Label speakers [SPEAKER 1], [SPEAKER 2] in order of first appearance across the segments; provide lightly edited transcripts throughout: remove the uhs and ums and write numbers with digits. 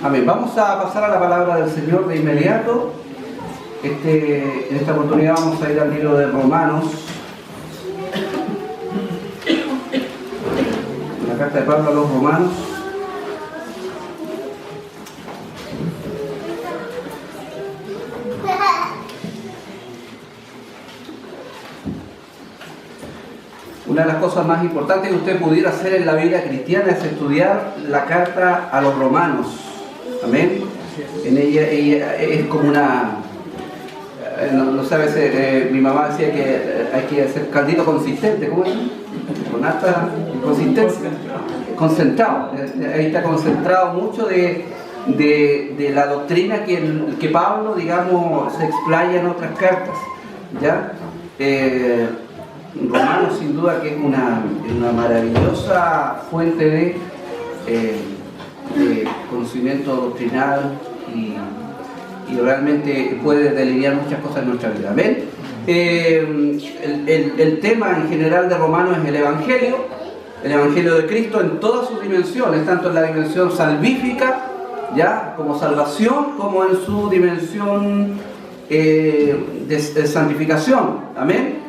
[SPEAKER 1] Amén. Vamos a pasar a la palabra del Señor de inmediato. En esta oportunidad vamos a ir al libro de Romanos. La carta de Pablo a los Romanos. Una de las cosas más importantes que usted pudiera hacer en la vida cristiana es estudiar la carta a los romanos. Amén. En ella es como una... No sé, mi mamá decía que hay que hacer caldito consistente. ¿Cómo es? Con alta consistencia. Concentrado. Ahí está concentrado mucho de la doctrina que Pablo, digamos, se explaya en otras cartas. ¿Ya? Romanos sin duda que es una maravillosa fuente de conocimiento doctrinal y realmente puede delinear muchas cosas en nuestra vida. ¿Ven? El tema en general de Romanos es el Evangelio de Cristo en todas sus dimensiones, tanto en la dimensión salvífica, ¿ya? Como salvación, como en su dimensión de santificación. Amén.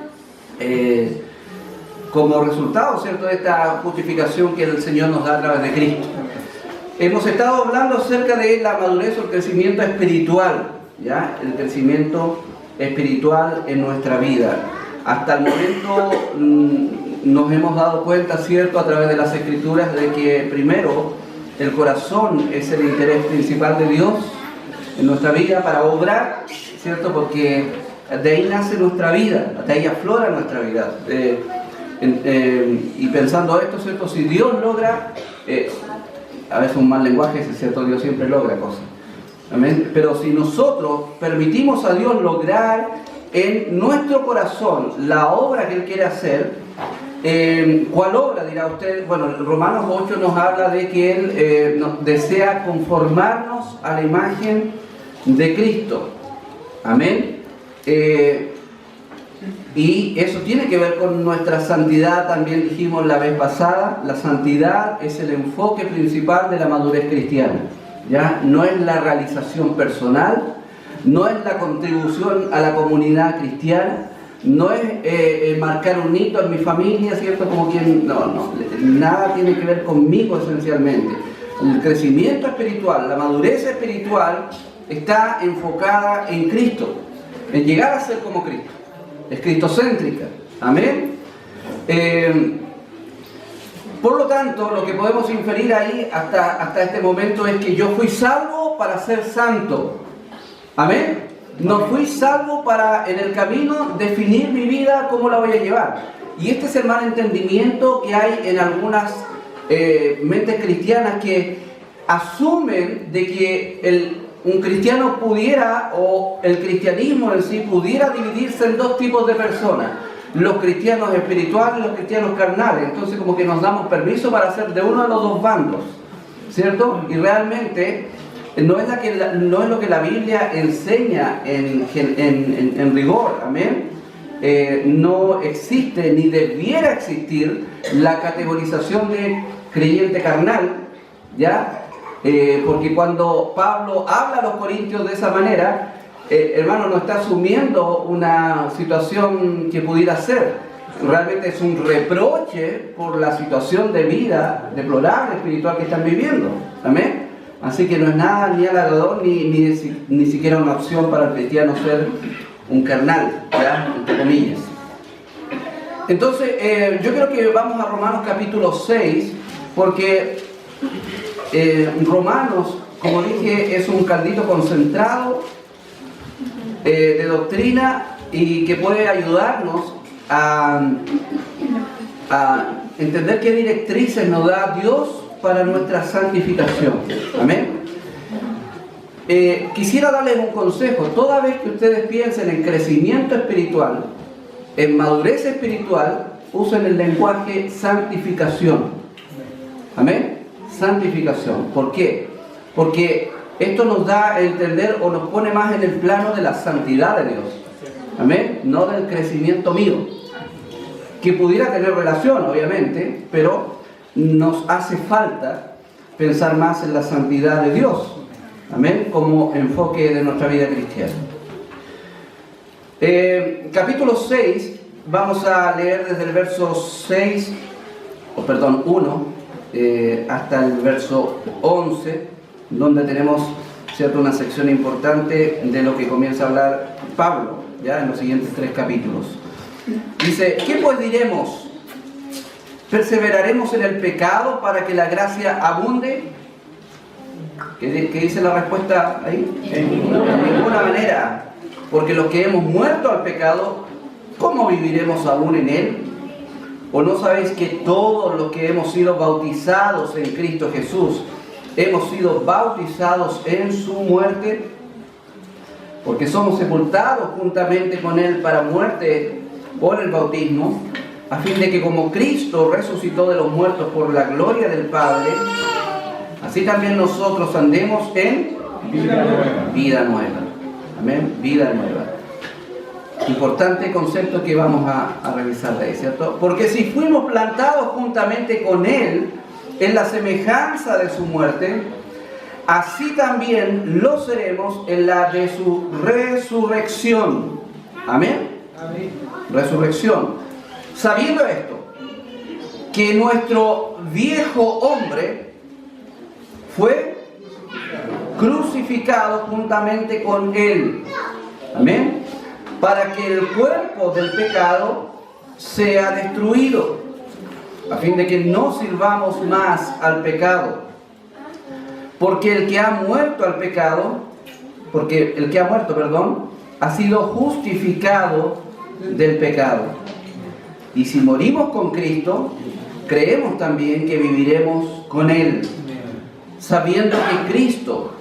[SPEAKER 1] Como resultado, ¿cierto?, de esta justificación que el Señor nos da a través de Cristo. Hemos estado hablando acerca de la madurez o el crecimiento espiritual, ¿ya? El crecimiento espiritual en nuestra vida. Hasta el momento nos hemos dado cuenta, ¿cierto?, a través de las Escrituras, de que primero el corazón es el interés principal de Dios en nuestra vida para obrar, ¿cierto?, porque de ahí nace nuestra vida, de ahí aflora nuestra vida. Y pensando esto, ¿cierto?, si Dios logra, a veces un mal lenguaje, es cierto, Dios siempre logra cosas. Amén. Pero si nosotros permitimos a Dios lograr en nuestro corazón la obra que Él quiere hacer, ¿cuál obra, dirá usted? Bueno, Romanos 8 nos habla de que Él desea conformarnos a la imagen de Cristo. Amén. Y eso tiene que ver con nuestra santidad, también dijimos la vez pasada. La santidad es el enfoque principal de la madurez cristiana, ¿ya? No es la realización personal, no es la contribución a la comunidad cristiana, no es marcar un hito en mi familia, ¿cierto? Como quien, no, nada tiene que ver conmigo esencialmente. El crecimiento espiritual, la madurez espiritual está enfocada en Cristo, en llegar a ser como Cristo. Es cristocéntrica. Amén. Por lo tanto, lo que podemos inferir ahí hasta este momento es que yo fui salvo para ser santo. Amén. No fui salvo para en el camino definir mi vida, cómo la voy a llevar. Y este es el mal entendimiento que hay en algunas mentes cristianas que asumen de que un cristiano pudiera, o el cristianismo en sí pudiera dividirse en dos tipos de personas: los cristianos espirituales y los cristianos carnales. Entonces como que nos damos permiso para ser de uno de los dos bandos, ¿cierto? Y realmente no es lo que la Biblia enseña en rigor. Amén. No existe ni debiera existir la categorización de creyente carnal, ¿ya? Porque cuando Pablo habla a los corintios de esa manera, hermano, no está asumiendo una situación que pudiera ser. Realmente es un reproche por la situación de vida deplorable espiritual que están viviendo. ¿Amén? Así que no es nada ni halagador ni siquiera una opción para el cristiano ser un carnal, ¿ya? Entre comillas. Entonces, yo creo que vamos a Romanos capítulo 6, porque Romanos, como dije, es un caldito concentrado de doctrina y que puede ayudarnos a entender qué directrices nos da Dios para nuestra santificación. Amén. Quisiera darles un consejo. Toda vez que ustedes piensen en crecimiento espiritual, en madurez espiritual, usen el lenguaje santificación. Amén. Santificación. ¿Por qué? Porque esto nos da a entender o nos pone más en el plano de la santidad de Dios. Amén. No del crecimiento mío, que pudiera tener relación, obviamente, pero nos hace falta pensar más en la santidad de Dios. Amén, como enfoque de nuestra vida cristiana. Capítulo 6, vamos a leer desde el verso 1 hasta el verso 11, donde tenemos, ¿cierto?, una sección importante de lo que comienza a hablar Pablo, ya en los siguientes 3 capítulos. Dice: ¿qué pues diremos? ¿Perseveraremos en el pecado para que la gracia abunde? ¿Qué dice la respuesta ahí? De ninguna manera, porque los que hemos muerto al pecado, ¿cómo viviremos aún en él? ¿O no sabéis que todos los que hemos sido bautizados en Cristo Jesús, hemos sido bautizados en su muerte? Porque somos sepultados juntamente con él para muerte por el bautismo, a fin de que como Cristo resucitó de los muertos por la gloria del Padre, así también nosotros andemos en vida nueva. Amén, vida nueva. Importante concepto que vamos a revisar de ahí, ¿cierto? Porque si fuimos plantados juntamente con él en la semejanza de su muerte, así también lo seremos en la de su resurrección. Amén. Amén. Resurrección. Sabiendo esto, que nuestro viejo hombre fue crucificado juntamente con él. Amén. Para que el cuerpo del pecado sea destruido, a fin de que no sirvamos más al pecado. Porque el que ha muerto, ha sido justificado del pecado. Y si morimos con Cristo, creemos también que viviremos con él, sabiendo que Cristo,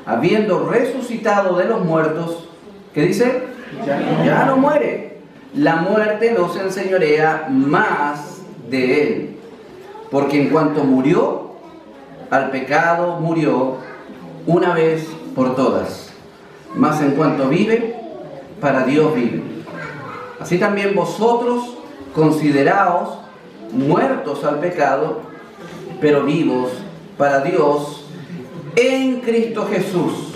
[SPEAKER 1] habiendo resucitado de los muertos, ¿qué dice? Ya no muere. La muerte no se enseñorea más de él. Porque en cuanto murió, al pecado murió una vez por todas. Mas en cuanto vive, para Dios vive. Así también vosotros consideraos muertos al pecado, pero vivos para Dios en Cristo Jesús,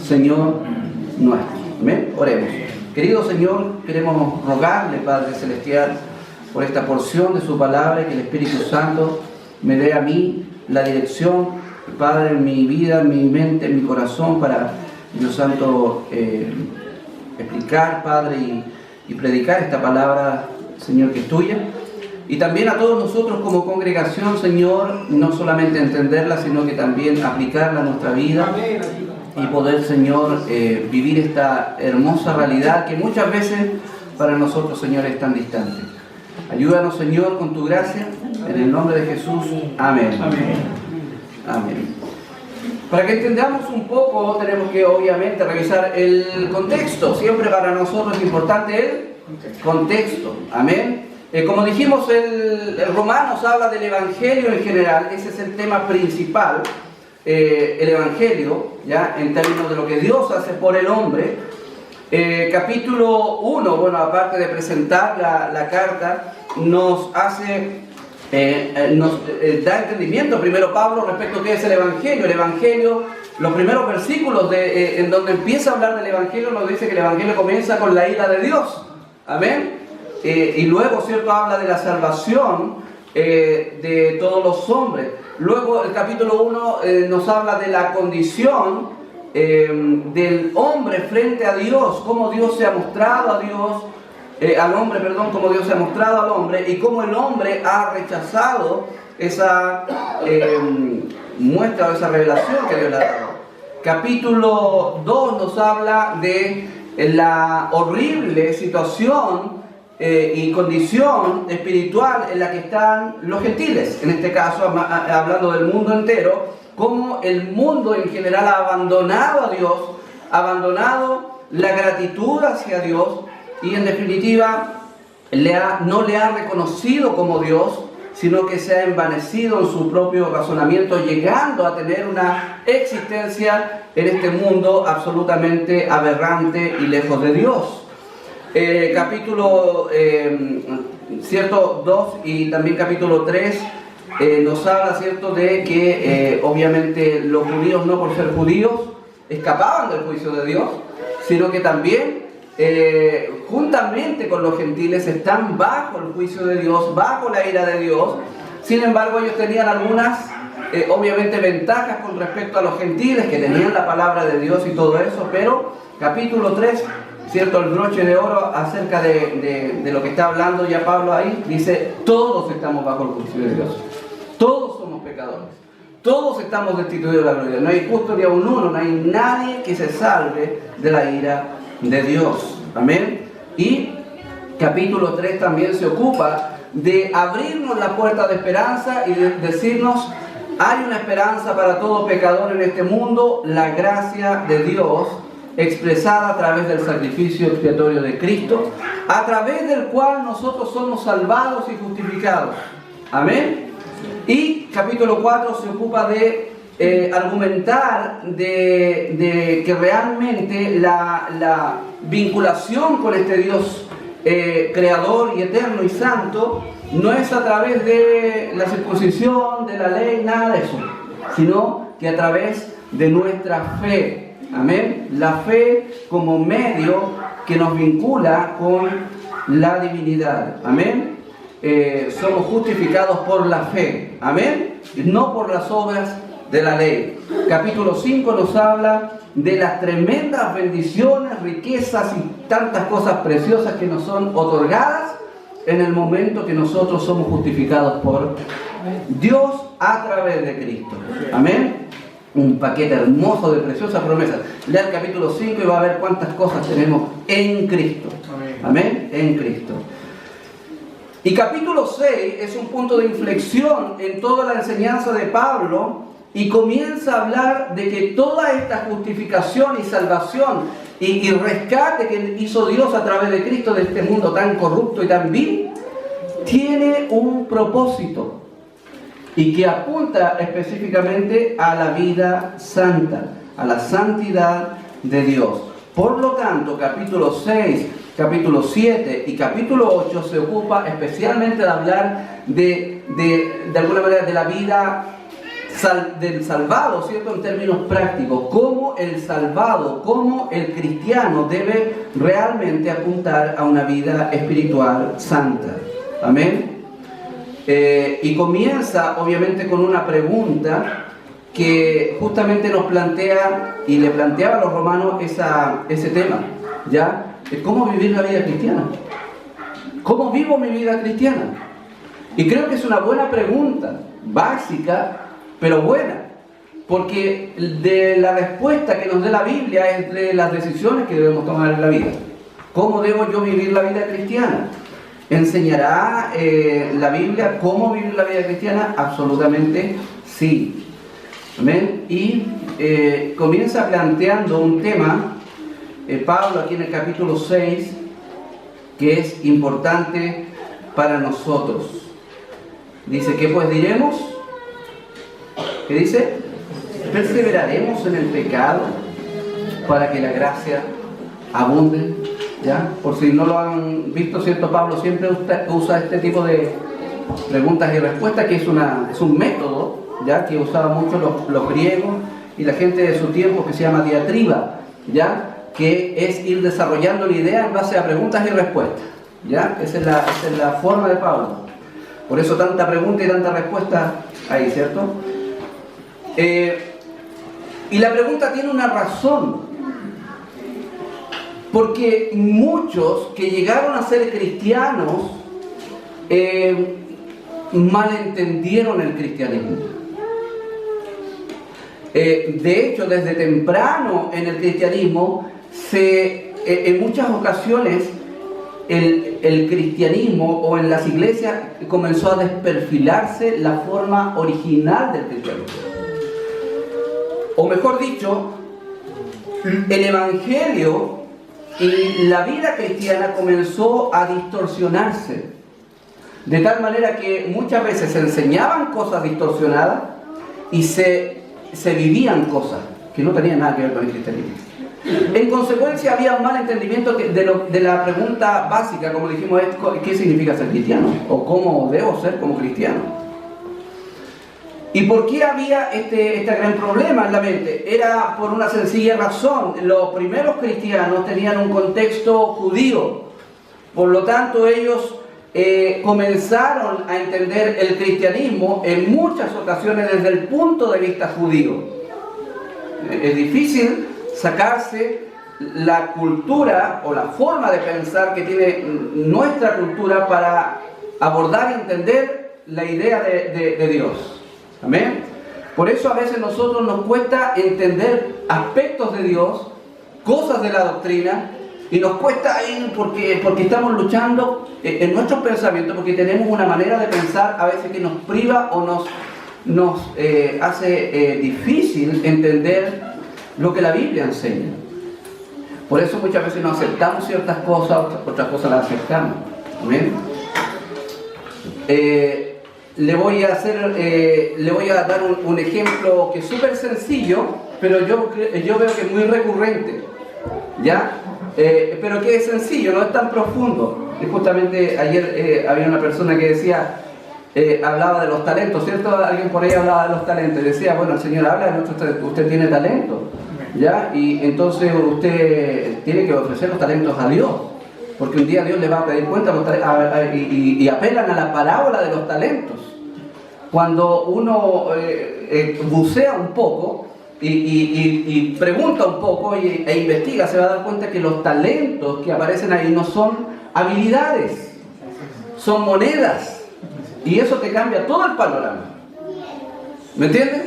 [SPEAKER 1] Señor nuestro. Amén. Oremos. Querido Señor, queremos rogarle, Padre Celestial, por esta porción de su palabra, que el Espíritu Santo me dé a mí la dirección, Padre, en mi vida, en mi mente, en mi corazón, para, Dios Santo, explicar, Padre, y predicar esta palabra, Señor, que es tuya. Y también a todos nosotros como congregación, Señor, no solamente entenderla, sino que también aplicarla a nuestra vida y poder, Señor, vivir esta hermosa realidad que muchas veces para nosotros, Señor, es tan distante. Ayúdanos, Señor, con tu gracia, en el nombre de Jesús. Amén. Amén. Amén. Para que entendamos un poco, tenemos que obviamente revisar el contexto. Siempre para nosotros es importante el contexto. Amén. Como dijimos, el Romanos habla del Evangelio en general. Ese es el tema principal. El Evangelio, ¿ya?, en términos de lo que Dios hace por el hombre. Capítulo 1, bueno, aparte de presentar la carta, nos hace, nos da entendimiento primero Pablo respecto a qué es el Evangelio. El Evangelio, los primeros versículos en donde empieza a hablar del Evangelio, nos dice que el Evangelio comienza con la ira de Dios. Amén. Y luego, ¿cierto?, habla de la salvación de todos los hombres. Luego el capítulo 1 nos habla de la condición del hombre frente a Dios, cómo Dios se ha mostrado a Dios, cómo Dios se ha mostrado al hombre y cómo el hombre ha rechazado esa muestra o esa revelación que Dios le ha dado. Capítulo 2 nos habla de la horrible situación y condición espiritual en la que están los gentiles, en este caso hablando del mundo entero, cómo el mundo en general ha abandonado a Dios, ha abandonado la gratitud hacia Dios y en definitiva no le ha reconocido como Dios, sino que se ha envanecido en su propio razonamiento, llegando a tener una existencia en este mundo absolutamente aberrante y lejos de Dios. Capítulo 2 y también capítulo 3 nos habla, ¿cierto?, de que obviamente los judíos, no por ser judíos, escapaban del juicio de Dios, sino que también juntamente con los gentiles están bajo el juicio de Dios, bajo la ira de Dios. Sin embargo, ellos tenían algunas, obviamente, ventajas con respecto a los gentiles, que tenían la palabra de Dios y todo eso, pero capítulo 3, ¿cierto? El broche de oro acerca de lo que está hablando ya Pablo ahí, dice, todos estamos bajo el juicio de Dios, todos somos pecadores, todos estamos destituidos de la gloria, no hay justo ni aun uno, no hay nadie que se salve de la ira de Dios. Amén. Y capítulo 3 también se ocupa de abrirnos la puerta de esperanza y de decirnos, hay una esperanza para todo pecador en este mundo, la gracia de Dios expresada a través del sacrificio expiatorio de Cristo, a través del cual nosotros somos salvados y justificados. Amén. Y capítulo 4 se ocupa de argumentar de que realmente la vinculación con este Dios creador y eterno y santo no es a través de la circuncisión, de la ley, nada de eso, sino que a través de nuestra fe. Amén. La fe como medio que nos vincula con la divinidad. Amén. Somos justificados por la fe. Amén. No por las obras de la ley. Capítulo 5 nos habla de las tremendas bendiciones, riquezas y tantas cosas preciosas que nos son otorgadas en el momento que nosotros somos justificados por Dios a través de Cristo. Amén. Un paquete hermoso de preciosas promesas. Lea el capítulo 5 y va a ver cuántas cosas tenemos en Cristo. Amén. En Cristo. Y capítulo 6 es un punto de inflexión en toda la enseñanza de Pablo, y comienza a hablar de que toda esta justificación y salvación y rescate que hizo Dios a través de Cristo de este mundo tan corrupto y tan vil, tiene un propósito y que apunta específicamente a la vida santa, a la santidad de Dios. Por lo tanto, capítulo 6, capítulo 7 y capítulo 8 se ocupa especialmente de hablar de alguna manera de la vida del salvado, ¿cierto? En términos prácticos, cómo el salvado, cómo el cristiano debe realmente apuntar a una vida espiritual santa. Amén. Y comienza obviamente con una pregunta que justamente nos plantea y le planteaba a los romanos ese tema, ¿ya? ¿Cómo vivir la vida cristiana? ¿Cómo vivo mi vida cristiana? Y creo que es una buena pregunta, básica, pero buena, porque de la respuesta que nos dé la Biblia es de las decisiones que debemos tomar en la vida. ¿Cómo debo yo vivir la vida cristiana? ¿Enseñará la Biblia cómo vivir la vida cristiana? Absolutamente sí. Amén. Y comienza planteando un tema, Pablo aquí en el capítulo 6, que es importante para nosotros. Dice, ¿qué pues diremos? ¿Qué dice? Perseveraremos en el pecado para que la gracia abunde. ¿Ya? Por si no lo han visto, ¿cierto? Pablo siempre usa este tipo de preguntas y respuestas, que es un método, ¿ya? Que usaban mucho los griegos y la gente de su tiempo, que se llama diatriba, ¿ya? Que es ir desarrollando la idea en base a preguntas y respuestas, ¿ya? Esa es la forma de Pablo. Por eso tanta pregunta y tanta respuesta ahí, ¿cierto? Y la pregunta tiene una razón, porque muchos que llegaron a ser cristianos malentendieron el cristianismo. De hecho, desde temprano en el cristianismo, en muchas ocasiones, el cristianismo o en las iglesias comenzó a desperfilarse la forma original del cristianismo. O mejor dicho, el evangelio y la vida cristiana comenzó a distorsionarse, de tal manera que muchas veces se enseñaban cosas distorsionadas y se vivían cosas que no tenían nada que ver con el cristianismo. En consecuencia, había un mal entendimiento de la pregunta básica, como dijimos, ¿qué significa ser cristiano? ¿O cómo debo ser como cristiano? ¿Y por qué había este gran problema en la mente? Era por una sencilla razón. Los primeros cristianos tenían un contexto judío. Por lo tanto, ellos comenzaron a entender el cristianismo en muchas ocasiones desde el punto de vista judío. Es difícil sacarse la cultura o la forma de pensar que tiene nuestra cultura para abordar y entender la idea de Dios. Amén. Por eso a veces a nosotros nos cuesta entender aspectos de Dios, cosas de la doctrina, y nos cuesta ir porque estamos luchando en nuestros pensamientos, porque tenemos una manera de pensar a veces que nos priva o nos hace difícil entender lo que la Biblia enseña. Por eso muchas veces no aceptamos ciertas cosas, otras cosas las aceptamos. Amén. Le voy a dar un ejemplo que es súper sencillo, pero yo veo que es muy recurrente, ¿ya? Pero que es sencillo, no es tan profundo. Y justamente ayer había una persona que decía, hablaba de los talentos, ¿cierto? Alguien por ahí hablaba de los talentos y decía, bueno, el Señor habla de nuestros talentos, usted tiene talento, ¿ya? Y entonces usted tiene que ofrecer los talentos a Dios. Porque un día Dios le va a pedir cuenta y apelan a la parábola de los talentos. Cuando uno bucea un poco y pregunta un poco e investiga, se va a dar cuenta que los talentos que aparecen ahí no son habilidades, son monedas. Y eso te cambia todo el panorama. ¿Me entiendes?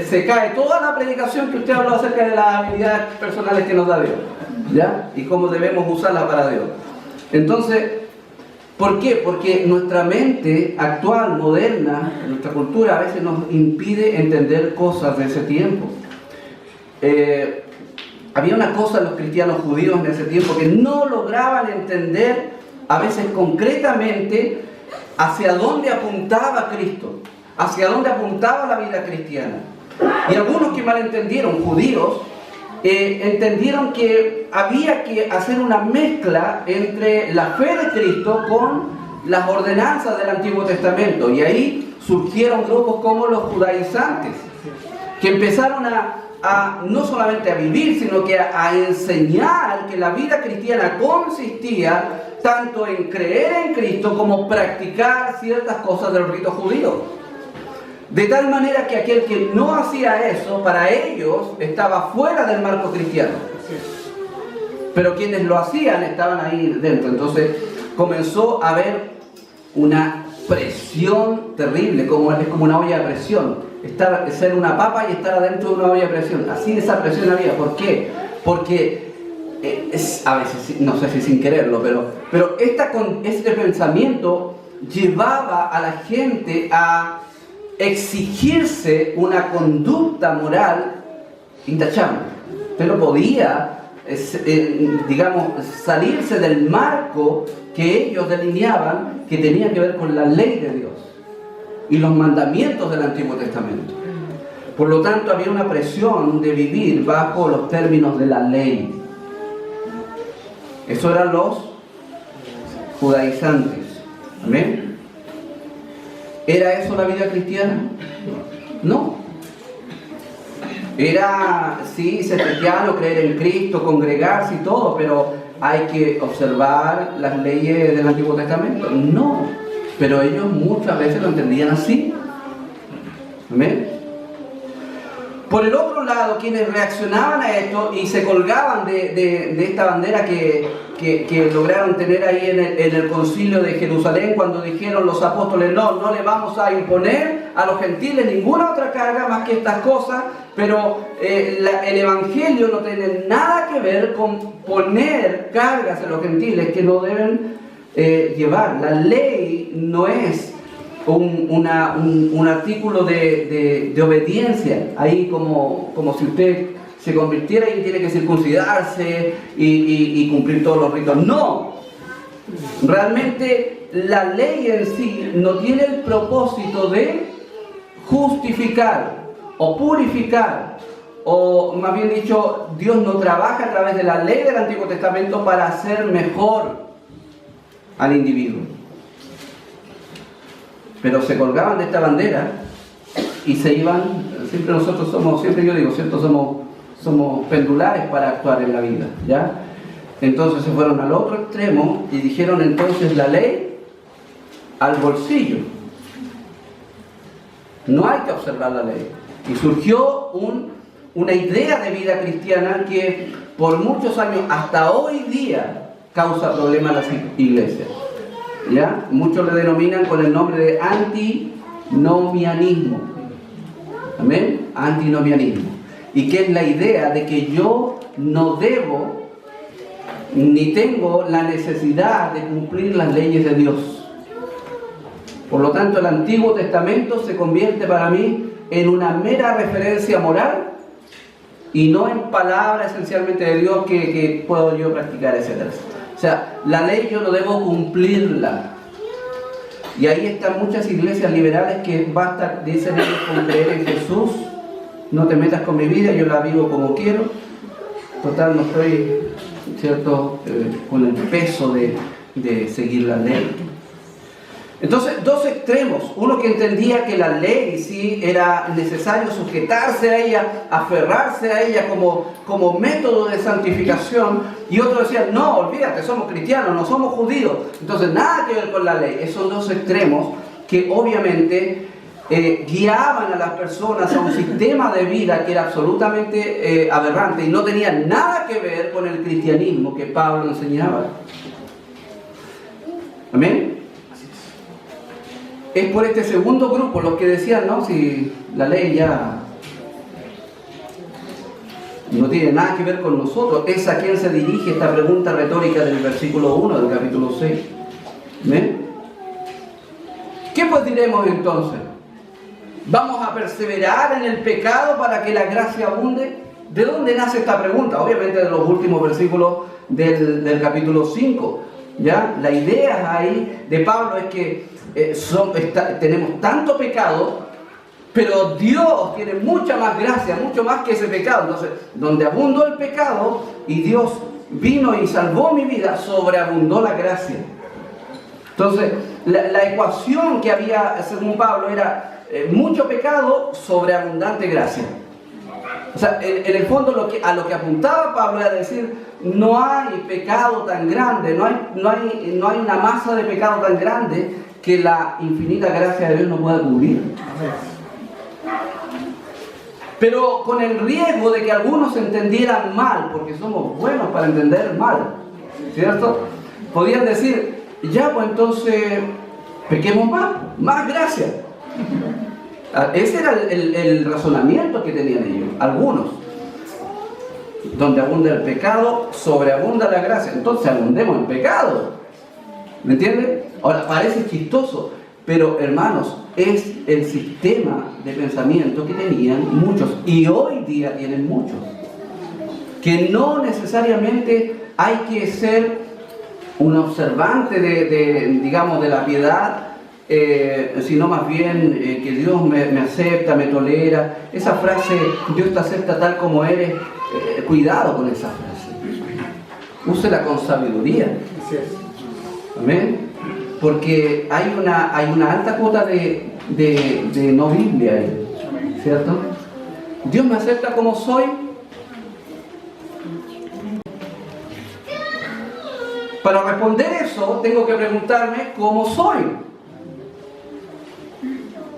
[SPEAKER 1] Se cae toda la predicación que usted habló acerca de las habilidades personales que nos da Dios, ¿ya? Y cómo debemos usarlas para Dios. Entonces, ¿por qué? Porque nuestra mente actual, moderna, nuestra cultura a veces nos impide entender cosas de ese tiempo. Había una cosa en los cristianos judíos en ese tiempo que no lograban entender a veces concretamente hacia dónde apuntaba Cristo, hacia dónde apuntaba la vida cristiana. Y algunos que malentendieron, judíos, entendieron que había que hacer una mezcla entre la fe de Cristo con las ordenanzas del Antiguo Testamento. Y ahí surgieron grupos como los judaizantes, que empezaron a no solamente a vivir, sino que a enseñar que la vida cristiana consistía tanto en creer en Cristo como practicar ciertas cosas del rito judío. De tal manera que aquel que no hacía eso, para ellos estaba fuera del marco cristiano. Pero quienes lo hacían estaban ahí dentro. Entonces comenzó a haber una presión terrible, es como una olla de presión. Ser una papa y estar adentro de una olla de presión. Así esa presión había. ¿Por qué? Porque a veces, no sé si sin quererlo, pero este pensamiento llevaba a la gente a exigirse una conducta moral intachable. Usted no podía, salirse del marco que ellos delineaban, que tenía que ver con la ley de Dios y los mandamientos del Antiguo Testamento. Por lo tanto, había una presión de vivir bajo los términos de la ley. Eso eran los judaizantes. ¿Amén? ¿Era eso la vida cristiana? No. Era, sí, ser cristiano, creer en Cristo, congregarse y todo, pero hay que observar las leyes del Antiguo Testamento. No. Pero ellos muchas veces lo entendían así. ¿Amén? Por el otro lado, quienes reaccionaban a esto y se colgaban de esta bandera que lograron tener ahí en el concilio de Jerusalén, cuando dijeron los apóstoles, no le vamos a imponer a los gentiles ninguna otra carga más que estas cosas, pero el evangelio no tiene nada que ver con poner cargas a los gentiles que no deben llevar. La ley no es un artículo de obediencia, ahí como si usted se convirtiera y tiene que circuncidarse y cumplir todos los ritos. No, realmente la ley en sí no tiene el propósito de justificar o purificar, o más bien dicho, Dios no trabaja a través de la ley del Antiguo Testamento para hacer mejor al individuo. Pero se colgaban de esta bandera y se iban. Siempre nosotros somos, siempre yo digo, ¿cierto? Somos pendulares para actuar en la vida, ¿ya? Entonces se fueron al otro extremo y dijeron entonces la ley al bolsillo. No hay que observar la ley. Y surgió una idea de vida cristiana que por muchos años, hasta hoy día, causa problemas en las iglesias, ¿ya? Muchos le denominan con el nombre de antinomianismo. ¿Amén? Antinomianismo. Y que es la idea de que yo no debo ni tengo la necesidad de cumplir las leyes de Dios. Por lo tanto, el Antiguo Testamento se convierte para mí en una mera referencia moral y no en palabra esencialmente de Dios que puedo yo practicar, etc. O sea, la ley yo no debo cumplirla. Y ahí están muchas iglesias liberales que basta, dicen ellos, con creer en Jesús. No te metas con mi vida, yo la vivo como quiero. Total, no estoy, ¿cierto?, con el peso de seguir la ley. Entonces, dos extremos. Uno que entendía que la ley sí era necesario sujetarse a ella, aferrarse a ella como método de santificación. Y otro decía, no, olvídate, somos cristianos, no somos judíos. Entonces, nada que ver con la ley. Esos dos extremos que obviamente guiaban a las personas a un sistema de vida que era absolutamente aberrante y no tenía nada que ver con el cristianismo que Pablo enseñaba. ¿Amén? Es por este segundo grupo los que decían, no, si la ley ya no tiene nada que ver con nosotros. Es a quien se dirige esta pregunta retórica del versículo 1 del capítulo 6. ¿Ven? ¿Qué pues diremos entonces? ¿Vamos a perseverar en el pecado para que la gracia abunde? ¿De dónde nace esta pregunta? Obviamente de los últimos versículos del capítulo 5. ¿Ya? La idea ahí de Pablo es que tenemos tanto pecado, pero Dios tiene mucha más gracia, mucho más que ese pecado. Entonces, donde abundó el pecado y Dios vino y salvó mi vida, sobreabundó la gracia. Entonces, la ecuación que había, según Pablo, era mucho pecado, sobreabundante gracia. O sea, en el fondo a lo que apuntaba Pablo era decir, no hay pecado tan grande, no hay una masa de pecado tan grande que la infinita gracia de Dios no pueda cubrir. Pero con el riesgo de que algunos entendieran mal, porque somos buenos para entender mal, ¿cierto? Podían decir, ya pues entonces pequemos más gracia. Ese era el razonamiento que tenían ellos, algunos. Donde abunda el pecado, sobreabunda la gracia. Entonces abundemos en pecado. ¿Me entienden? Ahora, parece chistoso, pero hermanos, es el sistema de pensamiento que tenían muchos, y hoy día tienen muchos. Que no necesariamente hay que ser un observante digamos, de la piedad, sino más bien que Dios me acepta, me tolera. Esa frase, Dios te acepta tal como eres, cuidado con esa frase. Úsela con sabiduría. Amén. Porque hay una alta cuota de no Biblia ahí, ¿cierto? Dios me acepta como soy. Para responder eso, tengo que preguntarme cómo soy.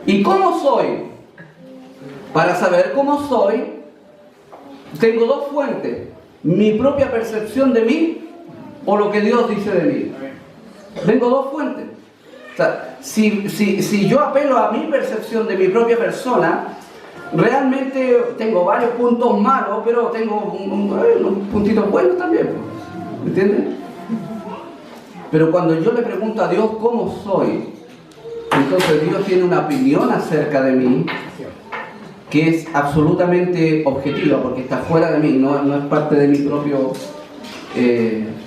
[SPEAKER 1] ¿Y cómo soy? Para saber cómo soy, tengo dos fuentes: mi propia percepción de mí o lo que Dios dice de mí. Tengo dos fuentes. O sea, si yo apelo a mi percepción de mi propia persona, realmente tengo varios puntos malos, pero tengo unos puntitos buenos también. ¿Entiendes? Pero cuando yo le pregunto a Dios cómo soy, entonces Dios tiene una opinión acerca de mí que es absolutamente objetiva, porque está fuera de mí, no es parte de mi propio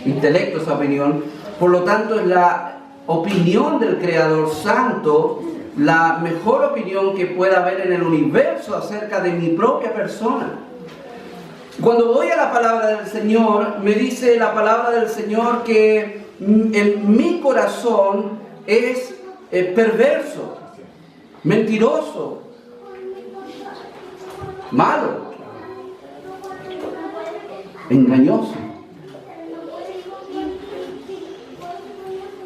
[SPEAKER 1] intelecto esa opinión. Por lo tanto, es la opinión del Creador Santo, la mejor opinión que pueda haber en el universo acerca de mi propia persona. Cuando voy a la palabra del Señor, me dice la palabra del Señor que en mi corazón es perverso, mentiroso, malo, engañoso.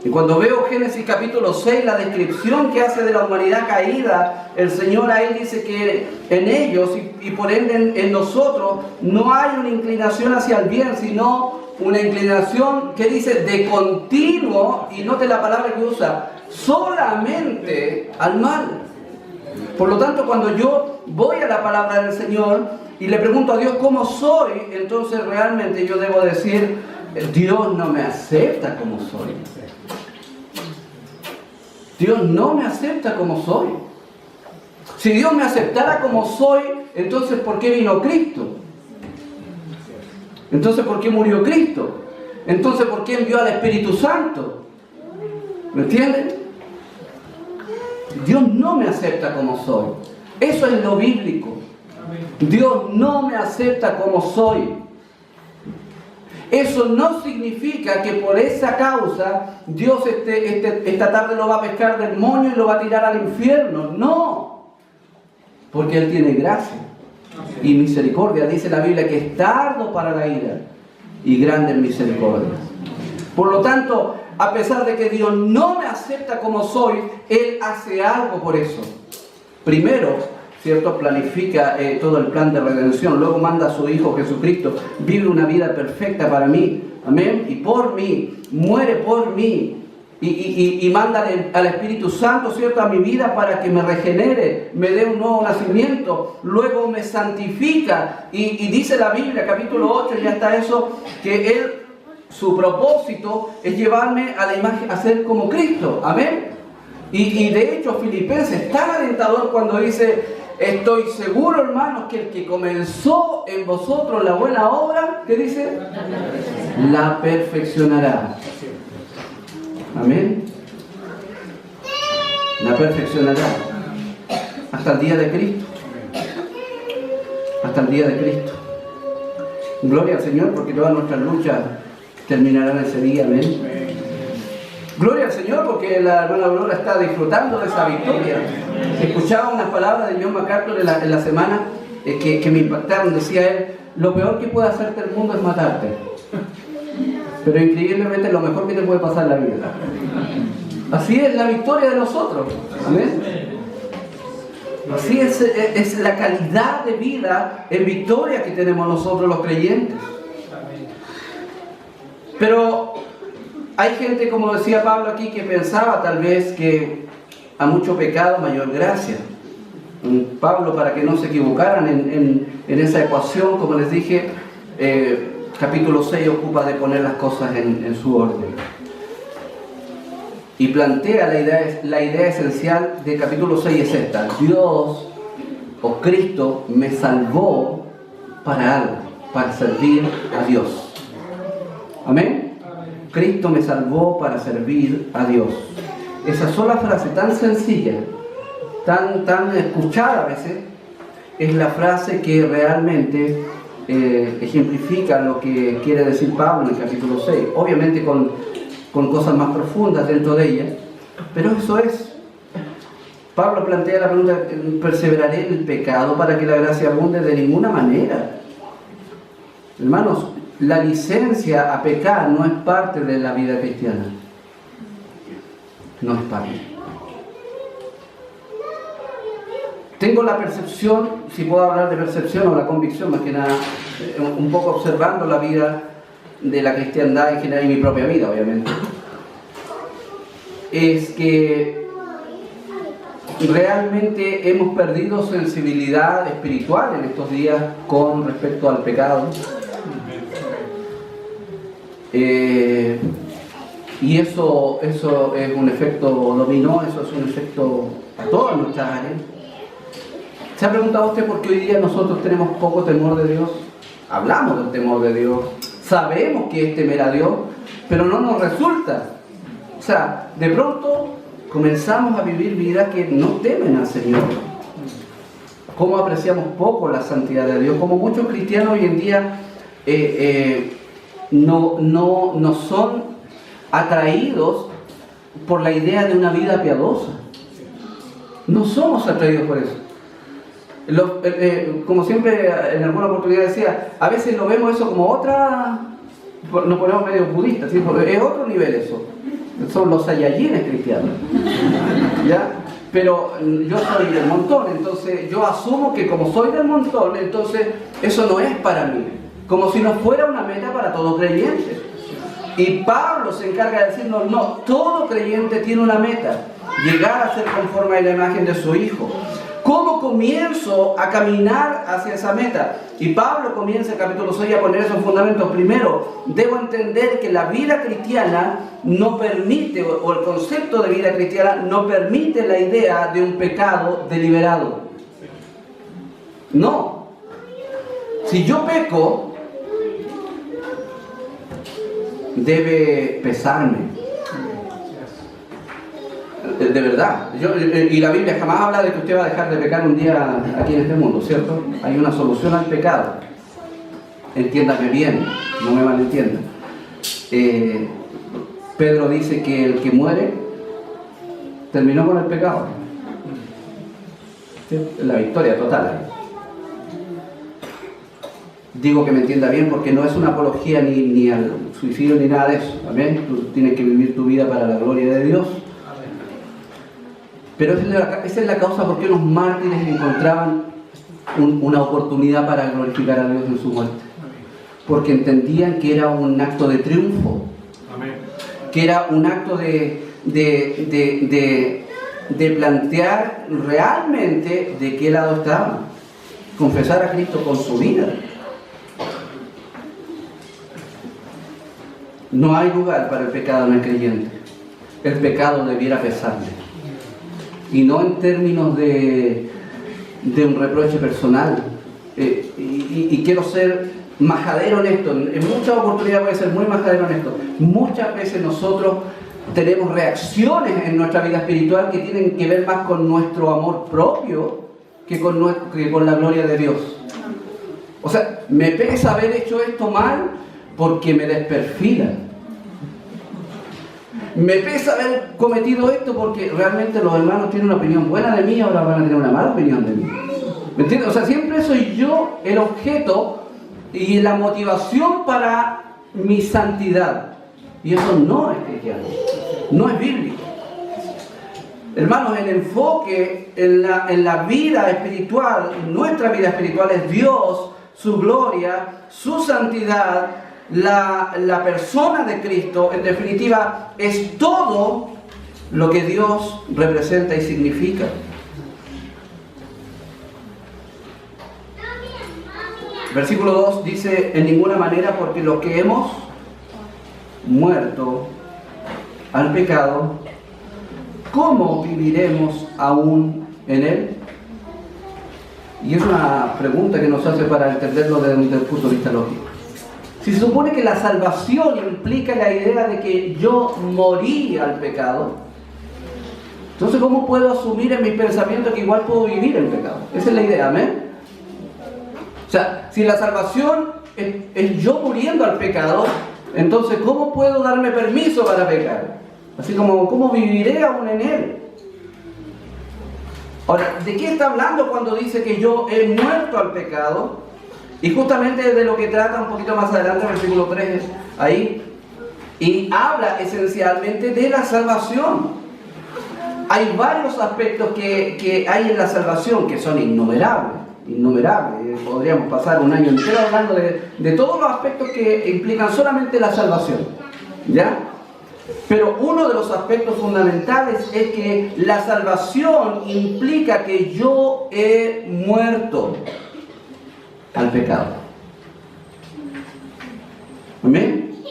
[SPEAKER 1] Y cuando veo Génesis capítulo 6, la descripción que hace de la humanidad caída, el Señor ahí dice que en ellos y por ende en nosotros no hay una inclinación hacia el bien, sino una inclinación que dice de continuo, y note la palabra que usa, solamente al mal. Por lo tanto, cuando yo voy a la palabra del Señor y le pregunto a Dios cómo soy, entonces realmente yo debo decir, Dios no me acepta como soy. Dios no me acepta como soy. Si Dios me aceptara como soy, entonces ¿por qué vino Cristo? Entonces ¿por qué murió Cristo? Entonces ¿por qué envió al Espíritu Santo? ¿Me entienden? Dios no me acepta como soy. Eso es lo bíblico. Dios no me acepta como soy. Eso no significa que por esa causa Dios esta tarde lo va a pescar del moño y lo va a tirar al infierno. No, porque Él tiene gracia y misericordia. Dice la Biblia que es tardo para la ira y grande en misericordia. Por lo tanto, a pesar de que Dios no me acepta como soy, Él hace algo por eso. Primero, ¿cierto? Planifica todo el plan de redención. Luego manda a su Hijo Jesucristo. Vive una vida perfecta para mí. Amén. Y por mí. Muere por mí. Y manda al Espíritu Santo, ¿cierto? A mi vida para que me regenere. Me dé un nuevo nacimiento. Luego me santifica. Y dice la Biblia, capítulo 8, ya está eso, que Él, su propósito es llevarme a la imagen, a ser como Cristo. Amén. Y de hecho, Filipenses es tan alentador cuando dice: estoy seguro, hermanos, que el que comenzó en vosotros la buena obra, ¿qué dice? La perfeccionará. Amén. La perfeccionará. Hasta el día de Cristo. Hasta el día de Cristo. Gloria al Señor, porque todas nuestras luchas terminarán ese día. Amén. Gloria al Señor, porque la hermana Aurora está disfrutando de esa victoria. Escuchaba unas palabras de John MacArthur en la semana que me impactaron. Decía él: lo peor que puede hacerte el mundo es matarte, pero increíblemente lo mejor que te puede pasar en la vida. Así es la victoria de nosotros. Amén. Así es la calidad de vida en victoria que tenemos nosotros los creyentes. Pero hay gente, como decía Pablo aquí, que pensaba tal vez que a mucho pecado mayor gracia. Pablo, para que no se equivocaran en esa ecuación, como les dije, capítulo 6 ocupa de poner las cosas en su orden. Y plantea la idea esencial de capítulo 6 es esta: Dios o Cristo me salvó para algo, para servir a Dios. Amén. Cristo me salvó para servir a Dios. Esa sola frase tan sencilla, tan escuchada a veces, es la frase que realmente ejemplifica lo que quiere decir Pablo en el capítulo 6. Obviamente con cosas más profundas dentro de ella, pero eso es. Pablo plantea la pregunta: ¿perseveraré en el pecado para que la gracia abunde? De ninguna manera. Hermanos, la licencia a pecar no es parte de la vida cristiana. No es parte. Tengo la percepción, si puedo hablar de percepción o la convicción, más que nada, un poco observando la vida de la cristiandad en general y mi propia vida, obviamente, es que realmente hemos perdido sensibilidad espiritual en estos días con respecto al pecado. Y eso es un efecto dominó, eso es un efecto a todas nuestras áreas. ¿Se ha preguntado usted por qué hoy día nosotros tenemos poco temor de Dios? Hablamos del temor de Dios, sabemos que es temer a Dios, pero no nos resulta. O sea, de pronto comenzamos a vivir vidas que no temen al Señor. Cómo apreciamos poco la santidad de Dios, como muchos cristianos hoy en día no son atraídos por la idea de una vida piadosa. No somos atraídos por eso. Como siempre en alguna oportunidad decía, a veces lo vemos eso como otra, nos ponemos medio budistas, ¿sí? Es otro nivel eso, son los saiyajines cristianos, ¿ya? Pero yo soy del montón, entonces yo asumo que como soy del montón, entonces eso no es para mí, como si no fuera una meta para todo creyente. Y Pablo se encarga de decirnos, no, todo creyente tiene una meta, llegar a ser conforme a la imagen de su Hijo. ¿Cómo comienzo a caminar hacia esa meta? Y Pablo comienza el capítulo 6 a poner esos fundamentos. Primero, debo entender que la vida cristiana no permite, o el concepto de vida cristiana no permite la idea de un pecado deliberado. No. Si yo peco, debe pesarme. De verdad. Y la Biblia jamás habla de que usted va a dejar de pecar un día aquí en este mundo, ¿cierto? Hay una solución al pecado. Entiéndame bien, no me malentienda. Pedro dice que el que muere terminó con el pecado. ¿Sí? La victoria total. Digo que me entienda bien porque no es una apología ni al suicidio ni nada de eso. ¿Amén? Tú tienes que vivir tu vida para la gloria de Dios. Pero esa es la causa por qué los mártires encontraban una oportunidad para glorificar a Dios en su muerte. Porque entendían que era un acto de triunfo. Que era un acto de plantear realmente de qué lado estaban. Confesar a Cristo con su vida. No hay lugar para el pecado en el creyente. El pecado debiera pesarle. Y no en términos de un reproche personal. Y quiero ser majadero en esto. En muchas oportunidades voy a ser muy majadero en esto. Muchas veces nosotros tenemos reacciones en nuestra vida espiritual que tienen que ver más con nuestro amor propio que con la gloria de Dios. O sea, me pesa haber hecho esto mal porque me desperfilan. Me pesa haber cometido esto porque realmente los hermanos tienen una opinión buena de mí, ahora van a tener una mala opinión de mí. ¿Me entiendes? O sea, siempre soy yo el objeto y la motivación para mi santidad. Y eso no es cristiano, no es bíblico. Hermanos, el enfoque en la vida espiritual, nuestra vida espiritual es Dios, su gloria, su santidad. La persona de Cristo, en definitiva, es todo lo que Dios representa y significa. Versículo 2 dice, en ninguna manera, porque los que hemos muerto al pecado, ¿cómo viviremos aún en él? Y es una pregunta que nos hace para entenderlo desde un punto de vista lógico. Si se supone que la salvación implica la idea de que yo morí al pecado, entonces ¿cómo puedo asumir en mis pensamientos que igual puedo vivir el pecado? Esa es la idea, ¿amén? O sea, si la salvación es yo muriendo al pecado, entonces ¿cómo puedo darme permiso para pecar? Así como, ¿cómo viviré aún en él? Ahora, ¿de qué está hablando cuando dice que yo he muerto al pecado? Y justamente de lo que trata un poquito más adelante, en el versículo 3, ahí, y habla esencialmente de la salvación. Hay varios aspectos que hay en la salvación que son innumerables. Podríamos pasar un año entero hablando de todos los aspectos que implican solamente la salvación, ¿ya? Pero uno de los aspectos fundamentales es que la salvación implica que yo he muerto al pecado. ¿Amén?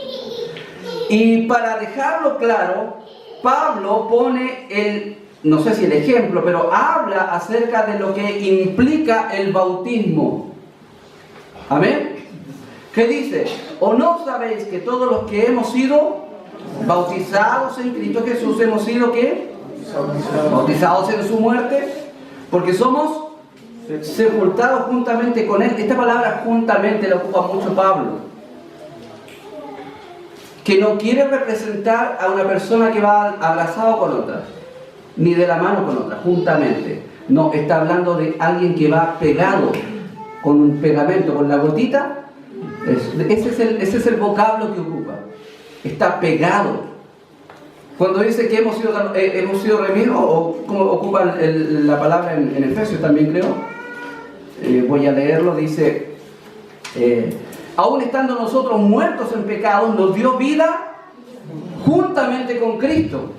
[SPEAKER 1] Y para dejarlo claro, Pablo pone no sé si el ejemplo, pero habla acerca de lo que implica el bautismo. ¿Amén? ¿Qué dice? ¿O no sabéis que todos los que hemos sido bautizados en Cristo Jesús hemos sido ¿qué? Bautizados en su muerte, porque somos sepultados juntamente con Él. Esta palabra juntamente la ocupa mucho Pablo, que no quiere representar a una persona que va abrazado con otra, ni de la mano con otra, juntamente. No, está hablando de alguien que va pegado con un pegamento, con la gotita. Ese es el vocablo que ocupa. Está pegado. Cuando dice que hemos sido redimidos, o como ocupa la palabra en Efesios también creo, voy a leerlo, dice, aún estando nosotros muertos en pecados, nos dio vida juntamente con Cristo.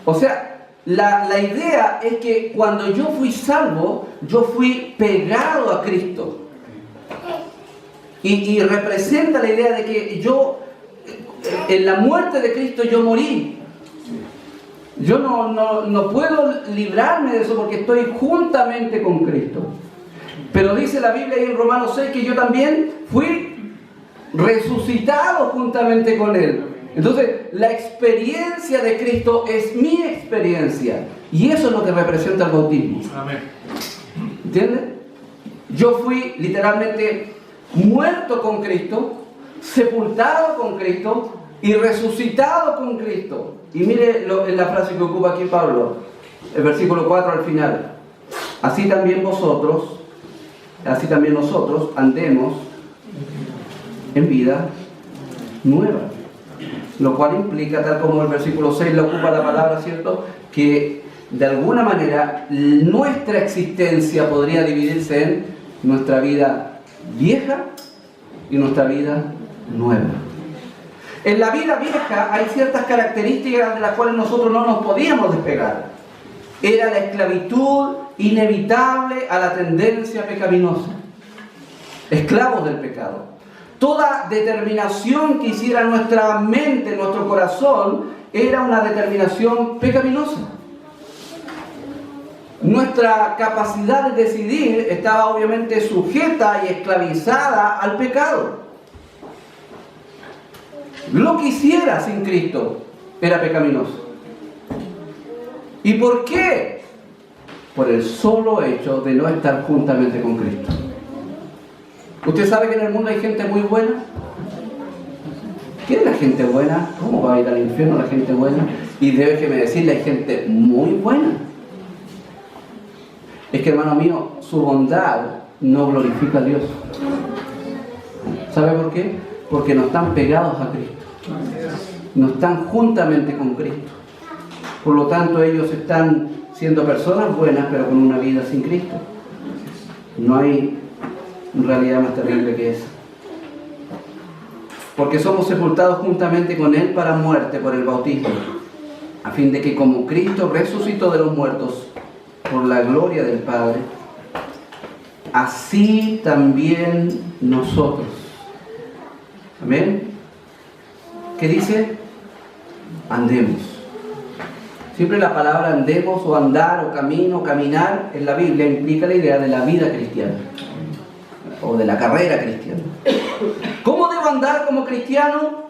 [SPEAKER 1] O sea, la idea es que cuando yo fui salvo, yo fui pegado a Cristo. Y representa la idea de que yo, en la muerte de Cristo, yo morí. Yo no puedo librarme de eso porque estoy juntamente con Cristo. Pero dice la Biblia ahí en Romanos 6 que yo también fui resucitado juntamente con Él. Entonces, la experiencia de Cristo es mi experiencia. Y eso es lo que representa el bautismo.
[SPEAKER 2] Amén.
[SPEAKER 1] ¿Entiendes? Yo fui literalmente muerto con Cristo, sepultado con Cristo y resucitado con Cristo. Y mire en la frase que ocupa aquí Pablo, el versículo 4 al final. Así también nosotros andemos en vida nueva. Lo cual implica, tal como el versículo 6 le ocupa la palabra, ¿cierto?, que de alguna manera nuestra existencia podría dividirse en nuestra vida vieja y nuestra vida nueva. En la vida vieja hay ciertas características de las cuales nosotros no nos podíamos despegar. Era la esclavitud inevitable a la tendencia pecaminosa. Esclavos del pecado. Toda determinación que hiciera nuestra mente, nuestro corazón, era una determinación pecaminosa. Nuestra capacidad de decidir estaba obviamente sujeta y esclavizada al pecado. Lo que hiciera sin Cristo era pecaminoso. ¿Y por qué? Por el solo hecho de no estar juntamente con Cristo. ¿Usted sabe que en el mundo hay gente muy buena? ¿Quién es la gente buena? ¿Cómo va a ir al infierno la gente buena? Y déjeme decirle, hay gente muy buena. Es que, hermano mío, su bondad no glorifica a Dios. ¿Sabe por qué? Porque no están pegados a Cristo. No están juntamente con Cristo. Por lo tanto, ellos están siendo personas buenas, pero con una vida sin Cristo. No hay realidad más terrible que esa. Porque somos sepultados juntamente con Él para muerte por el bautismo, a fin de que como Cristo resucitó de los muertos por la gloria del Padre, así también nosotros. Amén. ¿Qué dice? Andemos. Siempre la palabra andemos o andar o camino, caminar en la Biblia implica la idea de la vida cristiana o de la carrera cristiana. ¿Cómo debo andar como cristiano?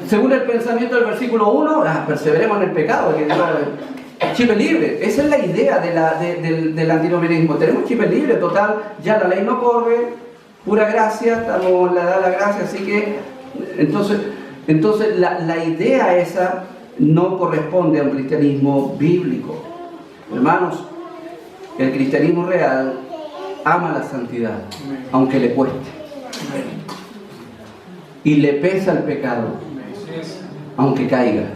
[SPEAKER 1] Según el pensamiento del versículo 1, perseveremos en el pecado, que chipe libre. Esa es la idea del antinomianismo. Tenemos chipe libre, total, ya la ley no corre, pura gracia, estamos en la edad de la gracia, así que entonces la idea esa no corresponde a un cristianismo bíblico. Hermanos, el cristianismo real ama la santidad, aunque le cueste. Y le pesa el pecado, aunque caiga.